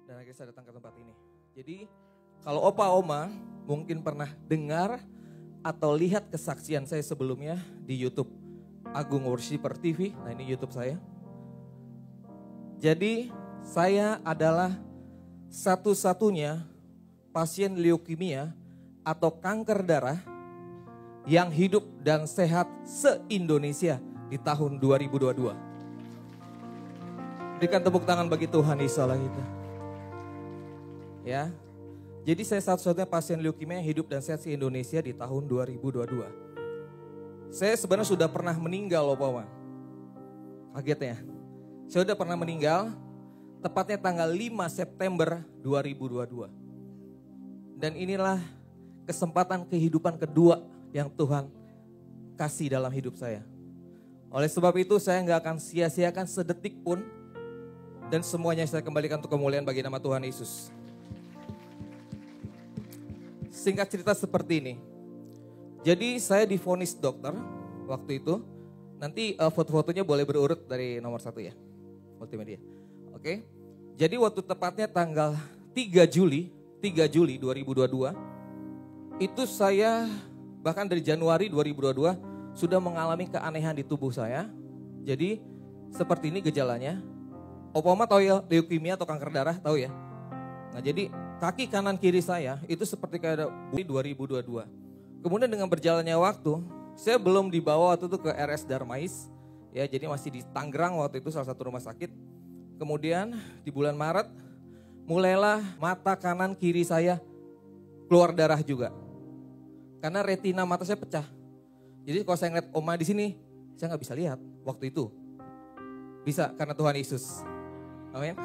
dan akhirnya saya datang ke tempat ini. Jadi kalau opa oma mungkin pernah dengar atau lihat kesaksian saya sebelumnya di YouTube Agung Worshipper TV. Nah, ini YouTube saya. Jadi saya adalah satu-satunya pasien leukemia atau kanker darah yang hidup dan sehat se-Indonesia di tahun 2022. Berikan tepuk tangan bagi Tuhan Yesus Allah kita. Ya. Jadi saya satu-satunya pasien leukemia yang hidup dan sehat se-Indonesia di tahun 2022. Saya sebenarnya sudah pernah meninggal loh Pak. Kagetnya. Saya sudah pernah meninggal tepatnya tanggal 5 September 2022. Dan inilah kesempatan kehidupan kedua yang Tuhan kasih dalam hidup saya. Oleh sebab itu saya nggak akan sia-siakan sedetik pun. Dan semuanya saya kembalikan untuk kemuliaan bagi nama Tuhan Yesus. Singkat cerita seperti ini. Jadi saya divonis dokter waktu itu. Nanti foto-fotonya boleh berurut dari nomor 1 ya. Multimedia. Oke. Jadi waktu tepatnya tanggal 3 Juli 2022. Itu saya bahkan dari Januari 2022 sudah mengalami keanehan di tubuh saya. Jadi seperti ini gejalanya. Opa-oma tahu ya leukemia atau kanker darah, tahu ya? Nah jadi kaki kanan kiri saya itu seperti kayak 2022. Kemudian dengan berjalannya waktu, saya belum dibawa waktu itu ke RS Darmais. Ya jadi masih di Tangerang waktu itu salah satu rumah sakit. Kemudian di bulan Maret, mulailah mata kanan kiri saya keluar darah juga. Karena retina mata saya pecah. Jadi kalau saya ngeliat oma di sini, saya nggak bisa lihat waktu itu. Bisa karena Tuhan Yesus. Amin.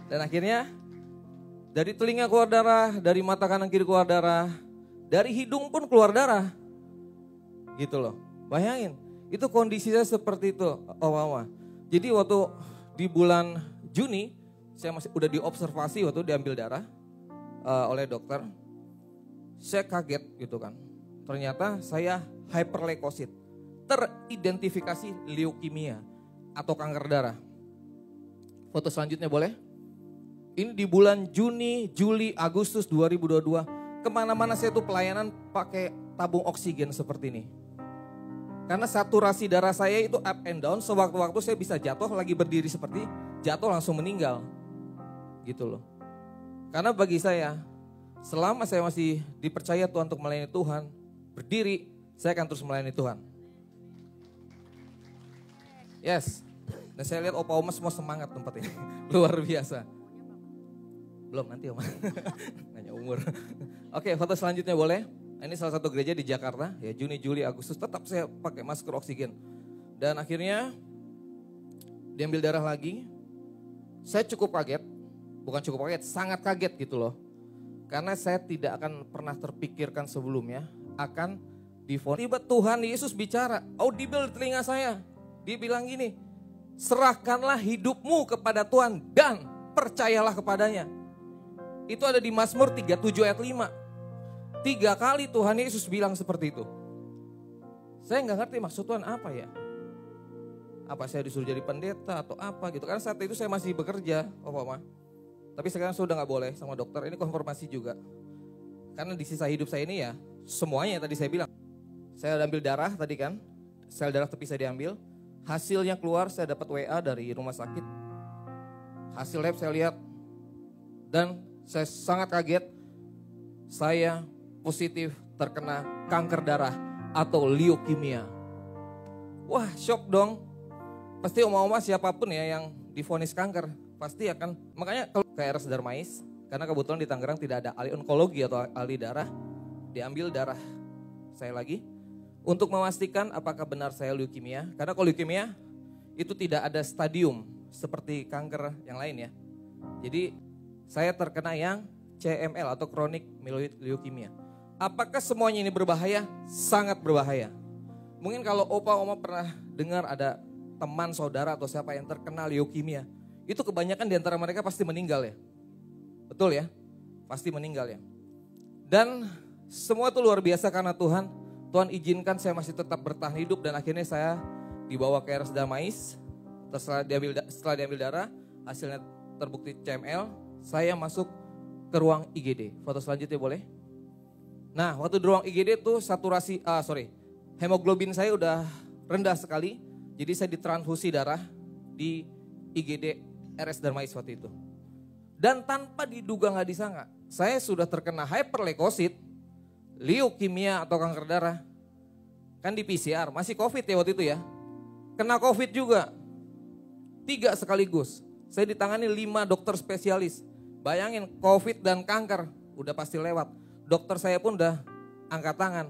Dan akhirnya dari telinga keluar darah, dari mata kanan kiri keluar darah, dari hidung pun keluar darah. Gitu loh. Bayangin, itu kondisi saya seperti itu, oma. Jadi waktu di bulan Juni, saya masih udah diobservasi waktu diambil darah oleh dokter. Saya kaget gitu kan. Ternyata saya hyperleukosit, teridentifikasi leukemia atau kanker darah. Foto selanjutnya boleh? Ini di bulan Juni, Juli, Agustus 2022. Kemana-mana saya tuh pelayanan pakai tabung oksigen seperti ini. Karena saturasi darah saya itu up and down. Sewaktu-waktu saya bisa jatuh lagi berdiri seperti jatuh langsung meninggal. Gitu loh. Karena bagi saya, selama saya masih dipercaya Tuhan untuk melayani Tuhan, berdiri, saya akan terus melayani Tuhan. Yes. Dan saya lihat opa-oma semua semangat tempat ini. Luar biasa. Belum nanti oma. Nanya umur. Oke, foto selanjutnya boleh. Ini salah satu gereja di Jakarta. Ya Juni, Juli, Agustus tetap saya pakai masker oksigen. Dan akhirnya diambil darah lagi. Saya cukup kaget. Bukan cukup kaget, sangat kaget gitu loh. Karena saya tidak akan pernah terpikirkan sebelumnya akan divonis. Tiba Tuhan Yesus bicara, audible di telinga saya. Dia bilang gini, serahkanlah hidupmu kepada Tuhan dan percayalah kepadanya. Itu ada di Mazmur 37 ayat 5. 3 kali Tuhan Yesus bilang seperti itu. Saya nggak ngerti maksud Tuhan apa ya. Apa saya disuruh jadi pendeta atau apa gitu. Karena saat itu saya masih bekerja, Oma. Tapi sekarang sudah nggak boleh sama dokter. Ini konfirmasi juga. Karena di sisa hidup saya ini ya semuanya tadi saya bilang. Saya ambil darah tadi kan. Sel darah tepi saya diambil. Hasilnya keluar saya dapat WA dari rumah sakit. Hasil lab saya lihat. Dan saya sangat kaget. Saya positif terkena kanker darah atau leukemia. Wah shock dong. Pasti oma-oma siapapun ya yang divonis kanker. Pasti akan, makanya kalau ke RS Darmais, karena kebetulan di Tangerang tidak ada ahli onkologi atau ahli darah, diambil darah saya lagi untuk memastikan apakah benar saya leukemia. Karena kalau leukemia itu tidak ada stadium seperti kanker yang lain ya. Jadi saya terkena yang CML atau chronic myeloid leukemia. Apakah semuanya ini berbahaya? Sangat berbahaya. Mungkin kalau opa-oma pernah dengar ada teman, saudara atau siapa yang terkena leukemia. Itu kebanyakan di antara mereka pasti meninggal ya. Betul ya? Pasti meninggal ya. Dan semua itu luar biasa karena Tuhan izinkan saya masih tetap bertahan hidup dan akhirnya saya dibawa ke RS Darmais. Setelah diambil darah, hasilnya terbukti CML, saya masuk ke ruang IGD. Foto selanjutnya boleh? Nah, waktu di ruang IGD tuh hemoglobin saya udah rendah sekali. Jadi saya ditransfusi darah di IGD RS Darmais waktu itu. Dan tanpa diduga nggak disangka, saya sudah terkena hyperleukosit, leukemia atau kanker darah. Kan di PCR, masih COVID ya waktu itu ya. Kena COVID juga, 3 sekaligus. Saya ditangani 5 dokter spesialis. Bayangin COVID dan kanker, udah pasti lewat. Dokter saya pun udah angkat tangan.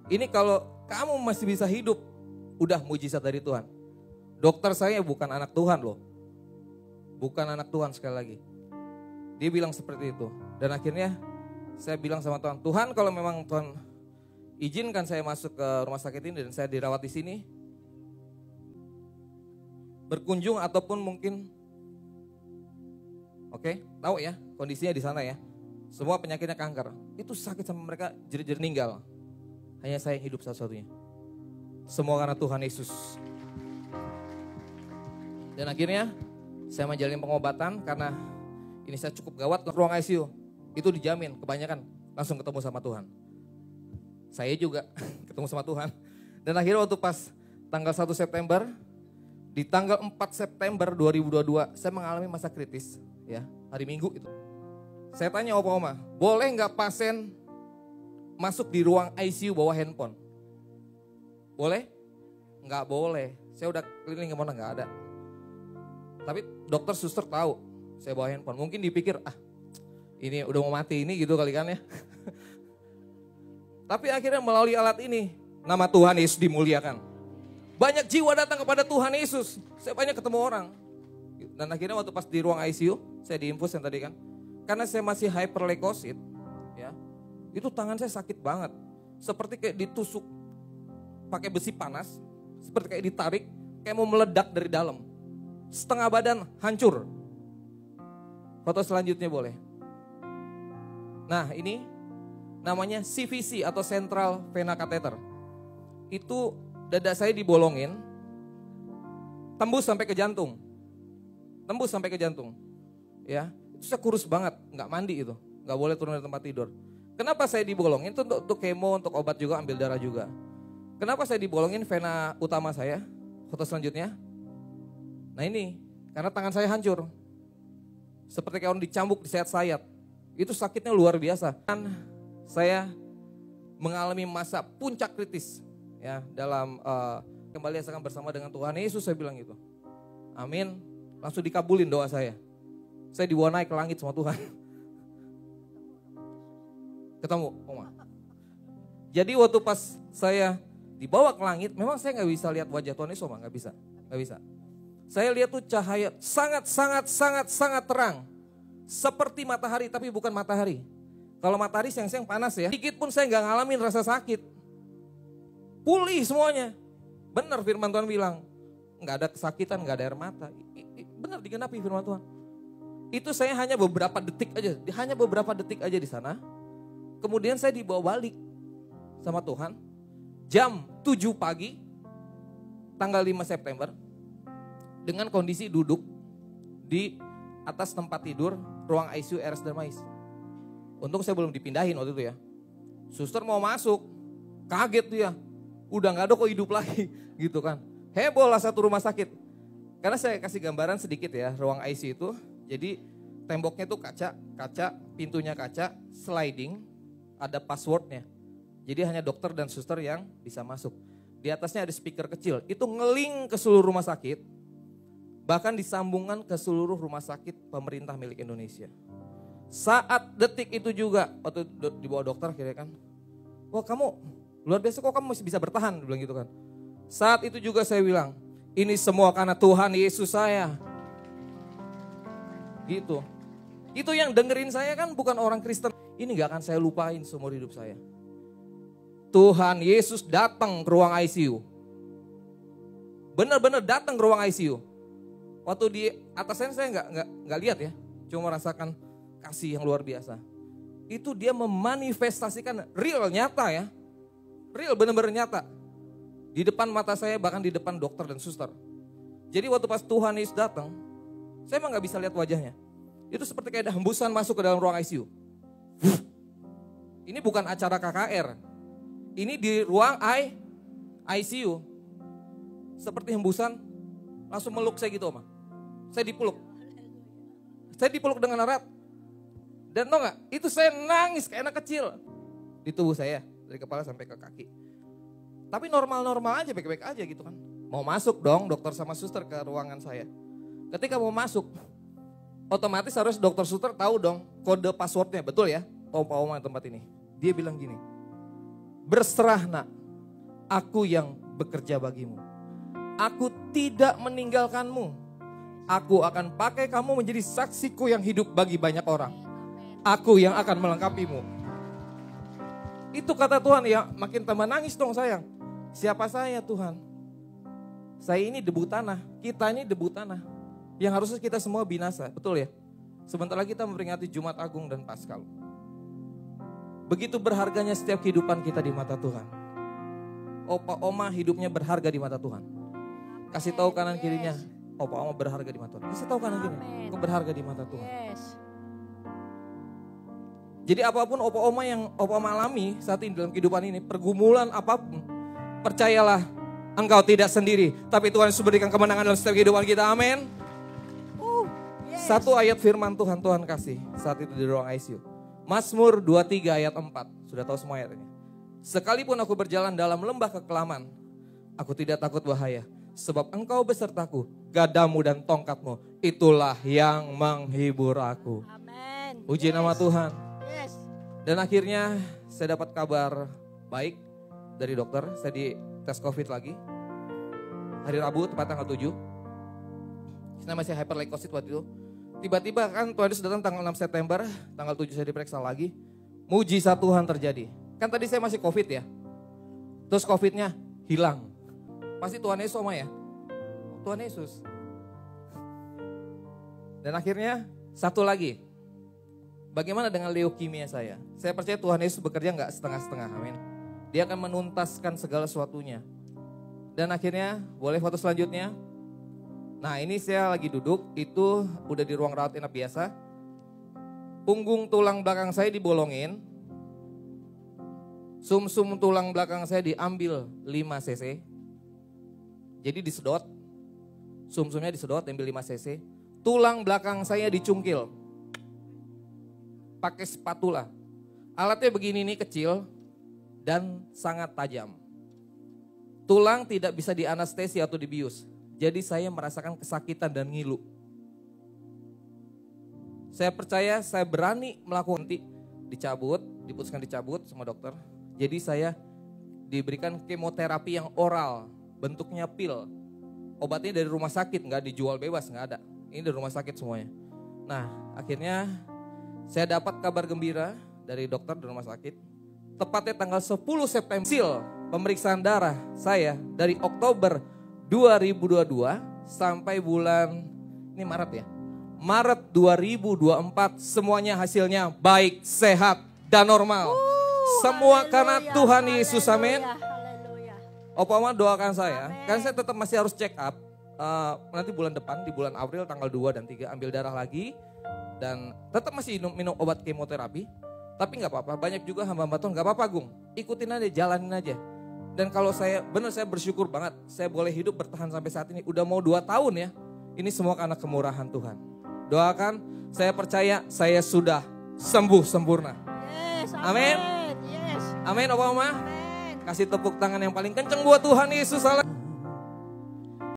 Ini kalau kamu masih bisa hidup, udah mujizat dari Tuhan. Dokter saya bukan anak Tuhan loh. Bukan anak Tuhan sekali lagi. Dia bilang seperti itu. Dan akhirnya saya bilang sama Tuhan, Tuhan kalau memang Tuhan izinkan saya masuk ke rumah sakit ini dan saya dirawat di sini, berkunjung ataupun mungkin, oke, tahu ya kondisinya di sana ya. Semua penyakitnya kanker. Itu sakit sama mereka jerit-jerit meninggal. Hanya saya yang hidup satu-satunya. Semua karena Tuhan Yesus. Dan akhirnya saya menjalani pengobatan karena ini saya cukup gawat ke ruang ICU. Itu dijamin kebanyakan langsung ketemu sama Tuhan. Saya juga ketemu sama Tuhan. Dan akhirnya waktu pas tanggal 1 September, di tanggal 4 September 2022, saya mengalami masa kritis. Ya, hari Minggu itu. Saya tanya Oma, boleh nggak pasien masuk di ruang ICU bawa handphone? Boleh? Nggak boleh. Saya udah keliling kemana nggak ada. Tapi dokter suster tahu saya bawa handphone. Mungkin dipikir, ini udah mau mati ini gitu kali kan ya. Tapi akhirnya melalui alat ini, nama Tuhan Yesus dimuliakan. Banyak jiwa datang kepada Tuhan Yesus. Saya banyak ketemu orang. Dan akhirnya waktu pas di ruang ICU, saya diinfus yang tadi kan. Karena saya masih hyperleukosit, ya, itu tangan saya sakit banget. Seperti kayak ditusuk pakai besi panas. Seperti kayak ditarik, kayak mau meledak dari dalam. Setengah badan hancur. Foto selanjutnya boleh. Nah ini namanya CVC atau Central Vena Catheter. Itu dada saya dibolongin, tembus sampai ke jantung. Tembus sampai ke jantung. Ya, itu saya kurus banget, nggak mandi itu. Nggak boleh turun dari tempat tidur. Kenapa saya dibolongin? Itu untuk kemo, untuk obat juga, ambil darah juga. Kenapa saya dibolongin vena utama saya? Foto selanjutnya. Nah ini, karena tangan saya hancur. Seperti kayak orang dicambuk, disayat-sayat. Itu sakitnya luar biasa. Dan saya mengalami masa puncak kritis. Ya, dalam kembali akan bersama dengan Tuhan Yesus, saya bilang gitu. Amin. Langsung dikabulin doa saya. Saya dibawa naik ke langit sama Tuhan. Ketemu, Oma. Jadi waktu pas saya dibawa ke langit, memang saya nggak bisa lihat wajah Tuhan Yesus, Oma, nggak bisa. Saya lihat tuh cahaya sangat terang. Seperti matahari tapi bukan matahari. Kalau matahari siang-siang panas ya. Sedikit pun saya nggak ngalamin rasa sakit. Pulih semuanya. Benar firman Tuhan bilang. Nggak ada kesakitan, nggak ada air mata. Benar digenapi firman Tuhan. Itu saya hanya beberapa detik aja di sana. Kemudian saya dibawa balik sama Tuhan. Jam 7 pagi tanggal 5 September. Dengan kondisi duduk di atas tempat tidur ruang ICU RS Darmais. Untung saya belum dipindahin waktu itu ya. Suster mau masuk, kaget dia. Udah gak ada kok hidup lagi gitu kan. Heboh lah satu rumah sakit. Karena saya kasih gambaran sedikit ya ruang ICU itu. Jadi temboknya tuh kaca, pintunya kaca, sliding, ada passwordnya. Jadi hanya dokter dan suster yang bisa masuk. Di atasnya ada speaker kecil, itu ngeling ke seluruh rumah sakit. Bahkan disambungkan ke seluruh rumah sakit pemerintah milik Indonesia. Saat detik itu juga, waktu dibawa dokter akhirnya kan, wah kamu luar biasa kok kamu masih bisa bertahan, bilang gitu kan. Saat itu juga saya bilang, ini semua karena Tuhan Yesus saya. Gitu. Itu yang dengerin saya kan bukan orang Kristen. Ini gak akan saya lupain seumur hidup saya. Tuhan Yesus datang ke ruang ICU. Benar-benar datang ke ruang ICU. Waktu di atas saya nggak lihat ya, cuma merasakan kasih yang luar biasa. Itu dia memanifestasikan real nyata ya, real benar-benar nyata. Di depan mata saya, bahkan di depan dokter dan suster. Jadi waktu pas Tuhan Yesus datang, saya emang nggak bisa lihat wajahnya. Itu seperti kayak ada hembusan masuk ke dalam ruang ICU. Ini bukan acara KKR. Ini di ruang ICU. Seperti hembusan, langsung meluk saya gitu, Oma. Saya dipeluk. Saya dipeluk dengan erat. Dan tau gak, itu saya nangis kayak anak kecil. Di tubuh saya, dari kepala sampai ke kaki. Tapi normal-normal aja, baik-baik aja gitu kan. Mau masuk dong dokter sama suster ke ruangan saya. Ketika mau masuk, otomatis harus dokter suster tahu dong kode passwordnya, betul ya? Opa Oma tempat ini. Dia bilang gini, berserah nak, aku yang bekerja bagimu. Aku tidak meninggalkanmu. Aku akan pakai kamu menjadi saksiku yang hidup bagi banyak orang. Aku yang akan melengkapimu. Itu kata Tuhan ya, makin tambah nangis dong sayang. Siapa saya Tuhan? Saya ini debu tanah, kita ini debu tanah. Yang harusnya kita semua binasa, betul ya? Sebentar lagi kita memperingati Jumat Agung dan Paskal. Begitu berharganya setiap kehidupan kita di mata Tuhan. Opa Oma hidupnya berharga di mata Tuhan. Kasih tahu kanan kirinya, Opa Oma berharga di mata Tuhan. Kasih tahu kanan kirinya, kau berharga di mata Tuhan. Jadi apapun Opa Oma yang Opa Oma alami saat ini dalam kehidupan ini, pergumulan apapun, percayalah engkau tidak sendiri. Tapi Tuhan sudah berikan kemenangan dalam setiap kehidupan kita, amin. Satu ayat firman Tuhan, Tuhan kasih saat itu di ruang ICU. Mazmur 23 ayat 4, sudah tahu semua ayatnya. Sekalipun aku berjalan dalam lembah kekelaman, aku tidak takut bahaya. Sebab engkau besertaku, gadamu dan tongkatmu, itulah yang menghibur aku. Amin. Puji nama Tuhan. Yes. Dan akhirnya saya dapat kabar baik dari dokter, saya di tes COVID lagi. Hari Rabu tepat tanggal 7. Saya masih hyperleukosit waktu itu. Tiba-tiba kan Tuhan Yesus datang tanggal 6 September, tanggal 7 saya diperiksa lagi. Mujizat Tuhan terjadi. Kan tadi saya masih COVID ya. Terus COVID-nya hilang. Pasti Tuhan Yesus Oma ya. Tuhan Yesus. Dan akhirnya satu lagi. Bagaimana dengan leukemia saya? Saya percaya Tuhan Yesus bekerja gak setengah-setengah, amin. Dia akan menuntaskan segala sesuatunya. Dan akhirnya, boleh foto selanjutnya? Nah ini saya lagi duduk, itu udah di ruang rawat inap biasa. Punggung tulang belakang saya dibolongin. Sum-sum tulang belakang saya diambil 5 cc. Jadi disedot. Sum-sumnya disedot, ambil 5 cc. Tulang belakang saya dicungkil. Pakai spatula. Alatnya begini nih kecil dan sangat tajam. Tulang tidak bisa dianestesi atau dibius. Jadi saya merasakan kesakitan dan ngilu. Saya percaya saya berani melakukan nanti dicabut, diputuskan dicabut sama dokter. Jadi saya diberikan kemoterapi yang oral, bentuknya pil. Obatnya dari rumah sakit, nggak dijual bebas, nggak ada. Ini dari rumah sakit semuanya. Nah akhirnya saya dapat kabar gembira dari dokter di rumah sakit. Tepatnya tanggal 10 September, hasil pemeriksaan darah saya dari Oktober 2022 sampai bulan, ini Maret ya. Maret 2024 semuanya hasilnya baik, sehat, dan normal. Semua karena Tuhan Yesus, amin. Opa Oma doakan saya, kan saya tetap masih harus check up. Nanti bulan depan, di bulan April tanggal 2 dan 3 ambil darah lagi. Dan tetap masih minum obat kemoterapi. Tapi gak apa-apa, banyak juga hamba-hamba Tuhan, gak apa-apa Gung. Ikutin aja, jalanin aja. Dan kalau saya, benar saya bersyukur banget, saya boleh hidup bertahan sampai saat ini. Udah mau 2 tahun ya, ini semua karena kemurahan Tuhan. Doakan, saya percaya saya sudah sembuh sempurna. Yes, amin. Yes. Amin, Opa Oma. Amin. Kasih tepuk tangan yang paling kenceng buat Tuhan Yesus.